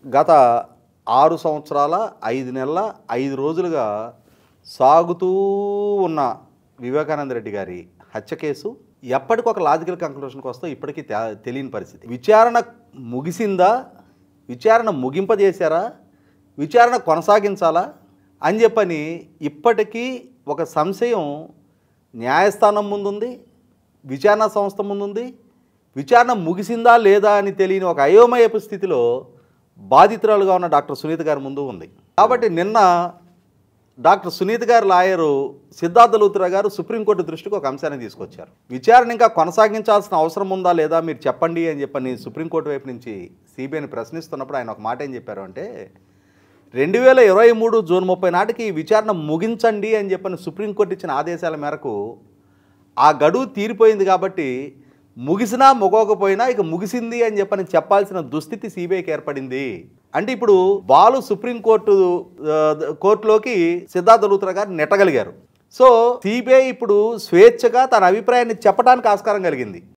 గత 6 సంవత్సరాల 5 నెలల 5 రోజులుగా సాగుతూ ఉన్న వివేకానంద రెడ్డి గారి హత్య కేసు ఎప్పటికొక లాజికల్ కంక్లూషన్కి వస్తే ఇప్పటికీ తెలియని పరిస్థితి. విచారణ ముగిసిందా, విచారణ ముగింపజేశారా, విచారణ కొనసాగించాలా అని చెప్పని ఇప్పటికీ ఒక సంశయం న్యాయస్థానం ముందుంది, విచారణ సంస్థ ముందుంది. విచారణ ముగిసిందా లేదా అని తెలియని ఒక అయోమయపు స్థితిలో బాధితురాలుగా ఉన్న డాక్టర్ సునీత గారి ముందు ఉంది. కాబట్టి నిన్న డాక్టర్ సునీత గారి లాయరు సిద్ధార్థ లూత్రా గారు సుప్రీంకోర్టు దృష్టికి ఒక అంశాన్ని తీసుకొచ్చారు. విచారణ ఇంకా కొనసాగించాల్సిన అవసరం ఉందా లేదా మీరు చెప్పండి అని చెప్పని సుప్రీంకోర్టు వైపు నుంచి సిబిఐని ప్రశ్నిస్తున్నప్పుడు ఆయన ఒక మాట ఏం చెప్పారు అంటే, 2023 జూన్ 30 నాటికి విచారణ ముగించండి అని చెప్పని సుప్రీంకోర్టు ఇచ్చిన ఆదేశాల మేరకు ఆ గడువు తీరిపోయింది కాబట్టి ముగిసినా ముగోకపోయినా ఇక ముగిసింది అని చెప్పని చెప్పాల్సిన దుస్థితి సిబిఐకి ఏర్పడింది. అంటే ఇప్పుడు బాలు కోర్టులోకి సిద్ధార్థ లూత్రా గారు నెట్టగలిగారు. సో సిబిఐ ఇప్పుడు స్వేచ్ఛగా తన అభిప్రాయాన్ని చెప్పడానికి ఆస్కారం కలిగింది.